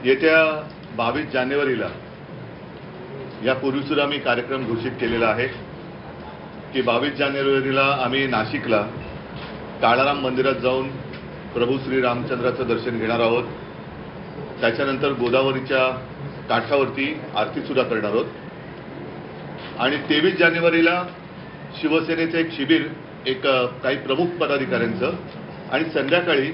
येत्या 22 जानेवारीला यापूर्वीसुद्धा मी कार्यक्रम घोषित केलेला आहे की 22 जानेवारीला आम्ही नाशिकला काळाराम मंदिरात जाऊन प्रभू श्री रामचंद्राचं दर्शन घेणार आहोत। त्याच्यानंतर गोदावरीच्या काठावरती आरतीसुद्धा करणार आहोत आणि 23 जानेवारीला शिवसेनेचं एक शिबिर काही प्रमुख पदाधिकाऱ्यांचं आणि संध्याकाळी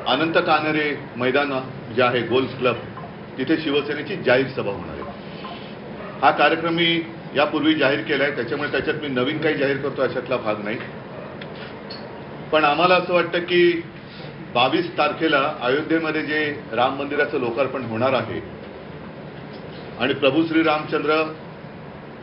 अनंत कानरे मैदान जे आहे गोल्फ क्लब तिथे शिवसेनेची जाहीर सभा होणार आहे। हा कार्यक्रम मी यापूर्वी जाहीर केलाय, त्याच्यामुळे त्याच्यात मी नवीन काही जाहीर करतो अशातला भाग नाही। पण आम्हाला असं वाटतं की 22 तारखेला अयोध्येमध्ये जे राम मंदिराचं लोकार्पण होणार आहे आणि प्रभू श्री रामचंद्र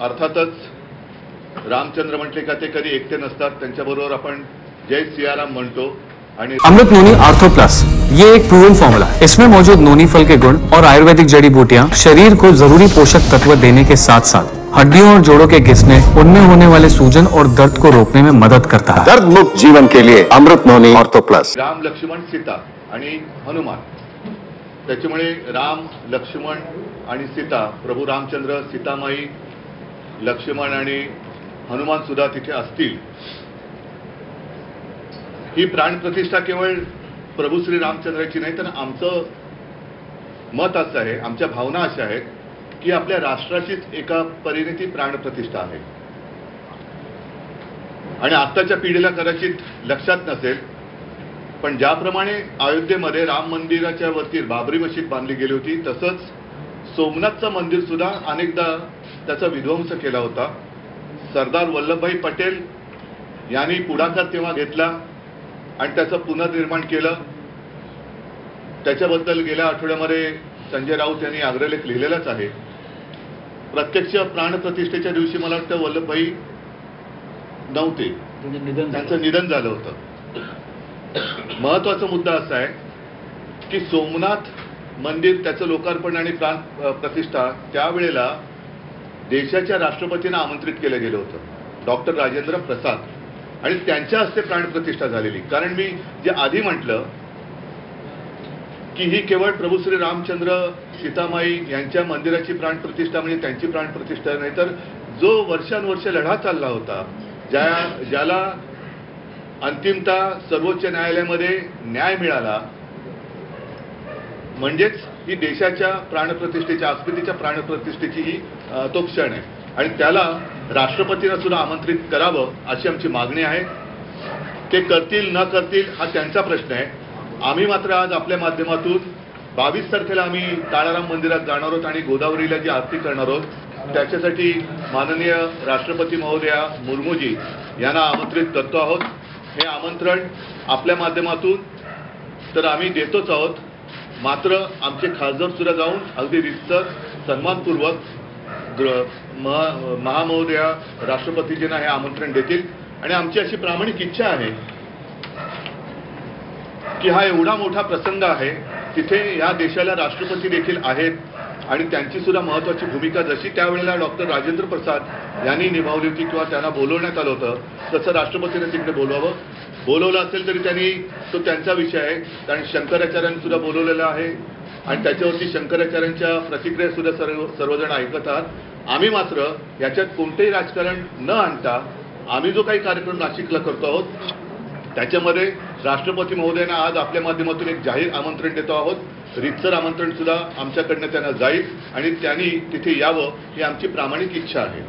अर्थातच रामचंद्र म्हटले का ते कधी एकटे नसतात, त्यांच्याबरोबर आपण जय सियाराम म्हणतो। अमृत नोनी आर्थो प्लस ये एक प्रूवन फॉर्मूला है। इसमें मौजूद नोनी फल के गुण और आयुर्वेदिक जड़ी बूटियां शरीर को जरूरी पोषक तत्व देने के साथ साथ हड्डियों और जोड़ों के घिसने, उनमें होने वाले सूजन और दर्द को रोकने में मदद करता है। दर्द मुक्त जीवन के लिए अमृत नोनी आर्थो प्लस। राम लक्ष्मण सीता आणि हनुमान, त्याच्यामुळे राम लक्ष्मण आणि सीता, प्रभू रामचंद्र, सीतामाई, लक्ष्मण आणि हनुमान सुद्धा तिथे असतील। ही प्राणप्रतिष्ठा केवळ प्रभू श्री रामचंद्राची नाही, तर आमचं मत असं आहे, आमच्या भावना अशा आहेत की आपल्या राष्ट्राचीच एका परीने ती प्राणप्रतिष्ठा आहे। आणि आत्ताच्या पिढीला कदाचित लक्षात नसेल, पण ज्याप्रमाणे अयोध्येमध्ये राम मंदिराच्या वरती बाबरी मशीद बांधली गेली होती, तसंच सोमनाथचं मंदिर सुद्धा अनेकदा त्याचा विध्वंस केला होता। सरदार वल्लभभाई पटेल यांनी पुढाकार तेव्हा घेतला आणि त्याचं पुनर्निर्माण केलं। त्याच्याबद्दल गेल्या आठवड्यामध्ये संजय राऊत यांनी अग्रलेख लिहिलेलाच आहे। प्रत्यक्ष प्राणप्रतिष्ठेच्या दिवशी मला वाटतं वल्लभभाई नव्हते, त्यांचं निधन झालं होतं। महत्वाचा मुद्दा असा आहे की सोमनाथ मंदिर, त्याचं लोकार्पण आणि प्राणप्रतिष्ठा त्यावेळेला देशाच्या राष्ट्रपतींना आमंत्रित केलं गेलं होतं, डॉक्टर राजेंद्र प्रसाद, आणि त्यांच्या हस्ते प्राणप्रतिष्ठा झालेली। कारण मी जे आधी म्हटलं की ही केवळ प्रभू श्री रामचंद्र सीतामाई यांच्या मंदिराची प्राणप्रतिष्ठा म्हणजे त्यांची प्राणप्रतिष्ठा नाही, तर जो वर्षानुवर्ष लढा चालला होता, ज्याला अंतिमतः सर्वोच्च न्यायालयामध्ये न्याय मिळाला, म्हणजेच ही देशाच्या प्राणप्रतिष्ठेच्या, अस्मितेच्या प्राणप्रतिष्ठेची ही तो क्षण आहे आणि त्याला राष्ट्रपतींना सुद्धा आमंत्रित करावं अशी आमची मागणी आहे। ते करतील न करतील हा त्यांचा प्रश्न आहे। आम्ही मात्र आज आपल्या माध्यमातून 22 तारखेला आम्ही काळाराम मंदिरात जाणार आहोत आणि गोदावरीला जी आरती करणार आहोत, त्याच्यासाठी माननीय राष्ट्रपती महोदया मुर्मूजी यांना आमंत्रित करतो आहोत। हे आमंत्रण आपल्या माध्यमातून तर आम्ही देतोच आहोत, मात्र आमचे खासदार सुद्धा जाऊन अगदी रितसर सन्मानपूर्वक महामहोदया राष्ट्रपतीजींना हे आमंत्रण देतील। आणि आमची अशी प्रामाणिक इच्छा आहे की हा एवढा मोठा प्रसंग आहे, तिथे या देशाला राष्ट्रपती देखील आहेत आणि त्यांची सुद्धा महत्वाची भूमिका जशी त्यावेळेला डॉक्टर राजेंद्र प्रसाद यांनी निभावली होती किंवा त्यांना बोलवण्यात आलं होतं, तसं राष्ट्रपतींनी तिकडे बोलवावं। बोलवलं असेल तरी त्यांनी, तो त्यांचा विषय आहे, कारण शंकराचार्यांनी सुद्धा बोलवलेलं आहे आणि त्याच्यावरती शंकराचार्यांच्या प्रतिक्रिया सुद्धा सर्वजण ऐकत आहात। आम्ही मात्र याच्यात कोणतेही राजकारण न आणता आम्ही जो काही कार्यक्रम नाशिकला करतो आहोत, त्याच्यामध्ये राष्ट्रपती महोदयांना आज आपल्या माध्यमातून एक जाहीर आमंत्रण देतो आहोत। रितसर आमंत्रण सुद्धा आमच्याकडनं त्यांना जाईल आणि त्यांनी तिथे यावं ही आमची प्रामाणिक इच्छा आहे।